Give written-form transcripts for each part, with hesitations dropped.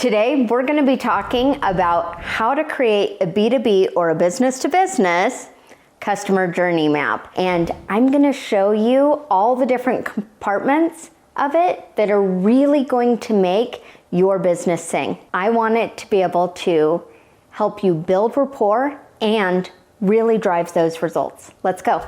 Today, we're going to be talking about how to create a B2B or a business-to-business customer journey map. And I'm going to show you all the different compartments of it that are really going to make your business sing. I want it to be able to help you build rapport and really drive those results. Let's go.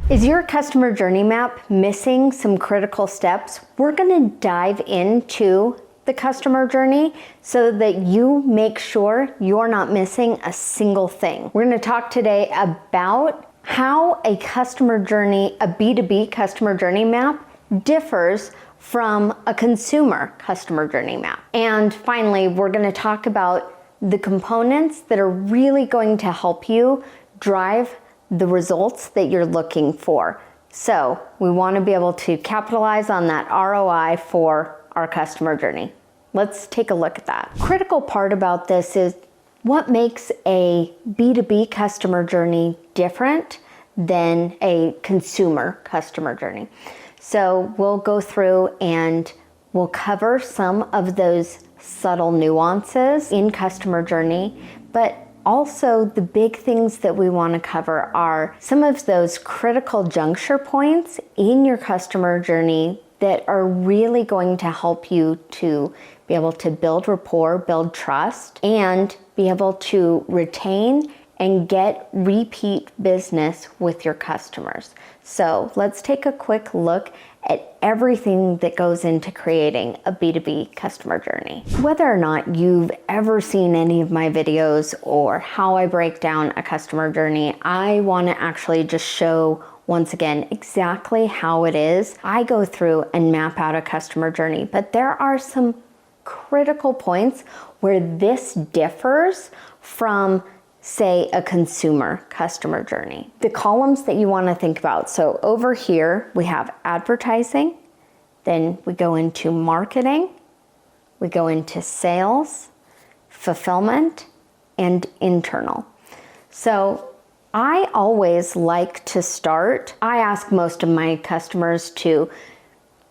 Is your customer journey map missing some critical steps? We're going to dive into the customer journey so that you make sure you're not missing a single thing. We're going to talk today about how a customer journey, a B2B customer journey map, differs from a consumer customer journey map. And finally, we're going to talk about the components that are really going to help you drive the results that you're looking for. So we want to be able to capitalize on that ROI for our customer journey. Let's take a look at that. Critical part about this is what makes a B2B customer journey different than a consumer customer journey. So we'll go through and we'll cover some of those subtle nuances in customer journey, but also, the big things that we want to cover are some of those critical juncture points in your customer journey that are really going to help you to be able to build rapport, build trust, and be able to retain and get repeat business with your customers. So let's take a quick look at everything that goes into creating a B2B customer journey. Whether or not you've ever seen any of my videos or how I break down a customer journey, I want to actually just show once again exactly how it is I go through and map out a customer journey. But there are some critical points where this differs from, say, a consumer customer journey. The columns that you want to think about. So over here, we have advertising, then we go into marketing, we go into sales, fulfillment, and internal. So I always like to start, I ask most of my customers to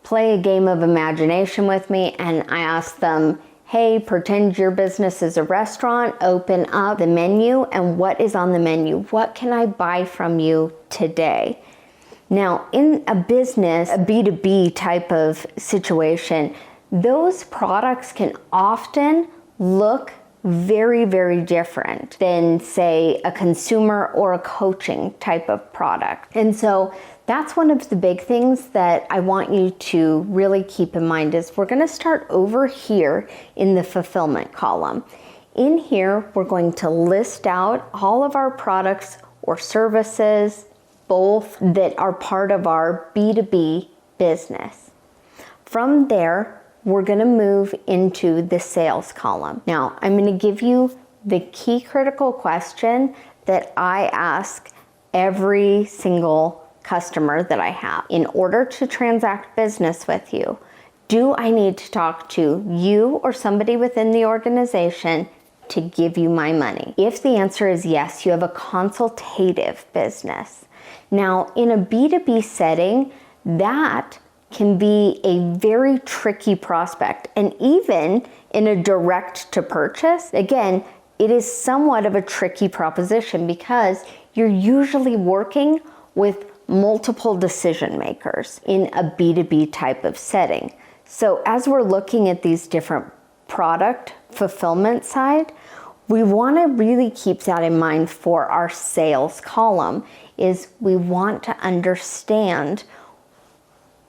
play a game of imagination with me, and I ask them, hey, pretend your business is a restaurant, open up the menu, and what is on the menu? What can I buy from you today? Now, in a business, a B2B type of situation, those products can often look very, very different than, say, a consumer or a coaching type of product. And so that's one of the big things that I want you to really keep in mind is we're going to start over here in the fulfillment column. In here, we're going to list out all of our products or services, both that are part of our B2B business. From there, we're going to move into the sales column. Now, I'm going to give you the key critical question that I ask every single customer that I have. In order to transact business with you, do I need to talk to you or somebody within the organization to give you my money? If the answer is yes, you have a consultative business. Now, in a B2B setting, that can be a very tricky prospect. And even in a direct to purchase, again, it is somewhat of a tricky proposition because you're usually working with multiple decision makers in a B2B type of setting. So as we're looking at these different product fulfillment side, we want to really keep that in mind for our sales column is we want to understand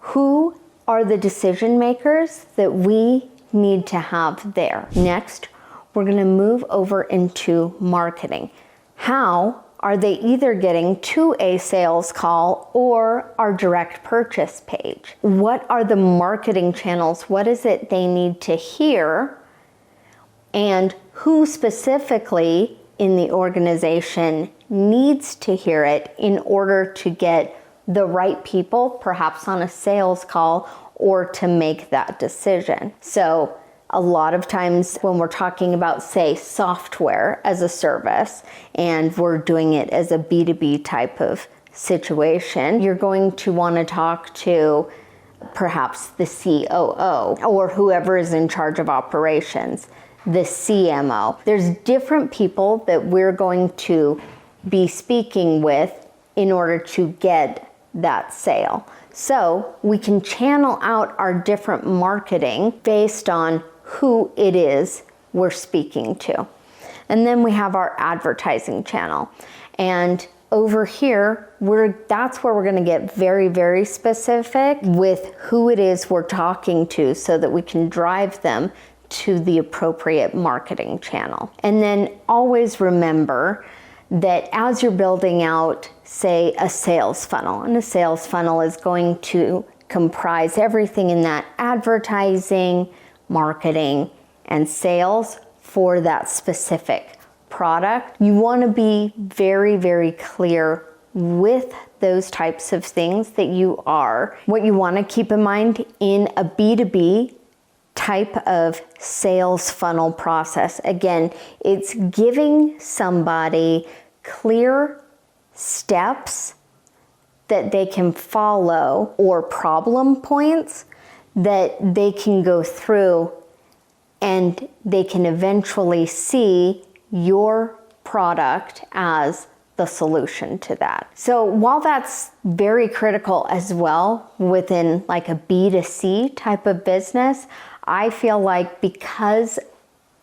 who are the decision makers that we need to have there. Next, we're going to move over into marketing. How are they either getting to a sales call or our direct purchase page? What are the marketing channels? What is it they need to hear? And who specifically in the organization needs to hear it in order to get the right people, perhaps on a sales call, or to make that decision. So a lot of times when we're talking about, say, software as a service, and we're doing it as a B2B type of situation, you're going to want to talk to perhaps the COO or whoever is in charge of operations, the CMO. There's different people that we're going to be speaking with in order to get that sale. So we can channel out our different marketing based on who it is we're speaking to. And then we have our advertising channel. And over here, that's where we're going to get very, very specific with who it is we're talking to so that we can drive them to the appropriate marketing channel. And then always remember that as you're building out, say, a sales funnel, and a sales funnel is going to comprise everything in that advertising, marketing, and sales for that specific product. You want to be very, very clear with those types of things that you are. What you want to keep in mind in a B2B type of sales funnel process, again, it's giving somebody clear steps that they can follow or problem points that they can go through, and they can eventually see your product as the solution to that. So while that's very critical as well within like a B2C type of business, I feel like because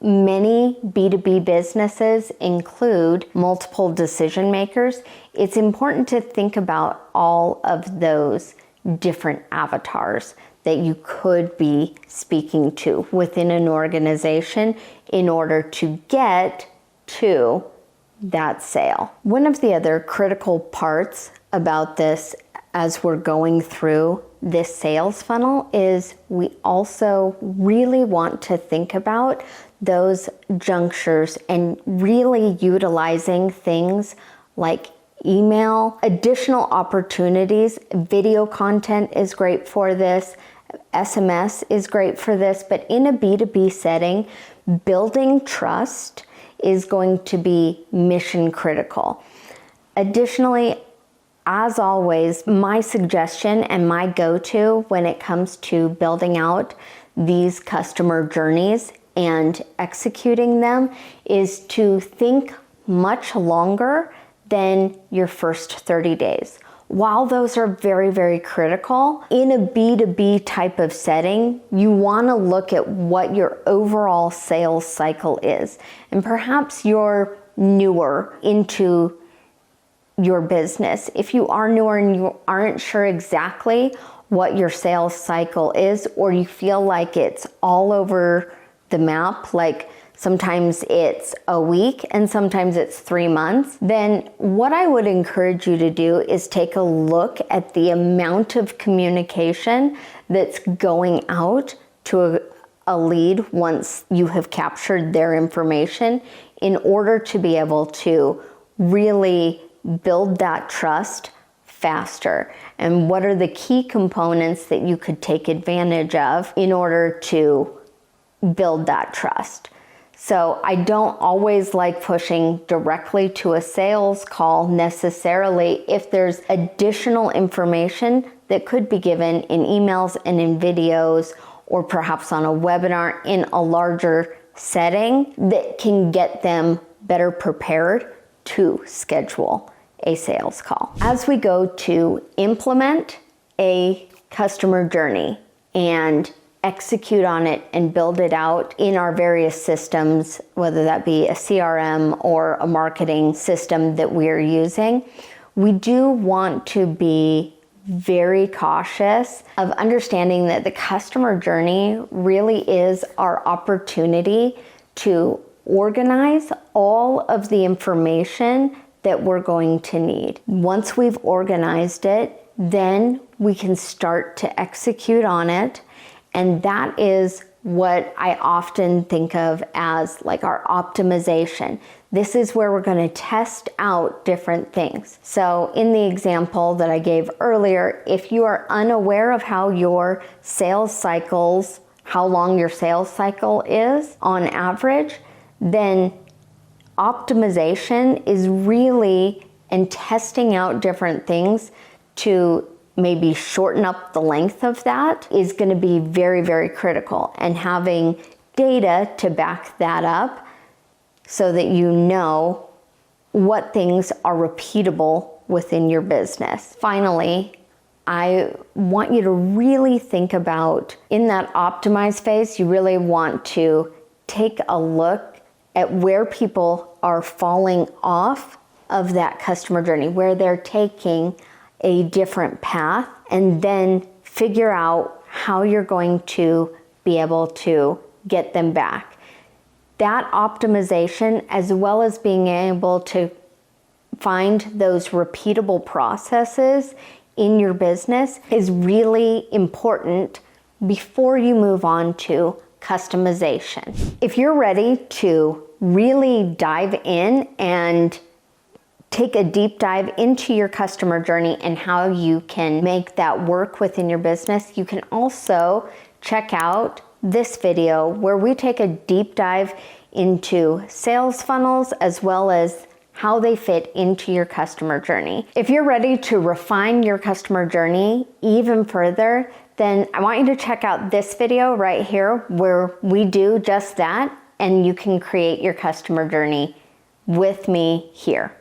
many B2B businesses include multiple decision makers, it's important to think about all of those different avatars that you could be speaking to within an organization in order to get to that sale. One of the other critical parts about this as we're going through this sales funnel is we also really want to think about those junctures and really utilizing things like email, additional opportunities. Video content is great for this. SMS is great for this, but in a B2B setting, building trust is going to be mission critical. Additionally, as always, my suggestion and my go-to when it comes to building out these customer journeys and executing them is to think much longer than your first 30 days. While those are very, very critical, in a B2B type of setting, you want to look at what your overall sales cycle is. And perhaps you're newer into your business. If you are newer and you aren't sure exactly what your sales cycle is, or you feel like it's all over the map, like sometimes it's a week and sometimes it's 3 months, then what I would encourage you to do is take a look at the amount of communication that's going out to a lead once you have captured their information in order to be able to really build that trust faster. And what are the key components that you could take advantage of in order to build that trust? So I don't always like pushing directly to a sales call necessarily if there's additional information that could be given in emails and in videos, or perhaps on a webinar in a larger setting that can get them better prepared to schedule a sales call. As we go to implement a customer journey and execute on it and build it out in our various systems, whether that be a CRM or a marketing system that we're using, we do want to be very cautious of understanding that the customer journey really is our opportunity to organize all of the information that we're going to need. Once we've organized it, then we can start to execute on it. And that is what I often think of as like our optimization. This is where we're going to test out different things. So in the example that I gave earlier, if you are unaware of how your sales cycles, how long your sales cycle is on average, then optimization is really and testing out different things to maybe shorten up the length of that is going to be very, very critical. And having data to back that up so that you know what things are repeatable within your business. Finally, I want you to really think about, in that optimize phase, you really want to take a look at where people are falling off of that customer journey, where they're taking a different path, and then figure out how you're going to be able to get them back. That optimization, as well as being able to find those repeatable processes in your business, is really important before you move on to customization. If you're ready to really dive in and take a deep dive into your customer journey and how you can make that work within your business, you can also check out this video where we take a deep dive into sales funnels as well as how they fit into your customer journey. If you're ready to refine your customer journey even further, then I want you to check out this video right here where we do just that, and you can create your customer journey with me here.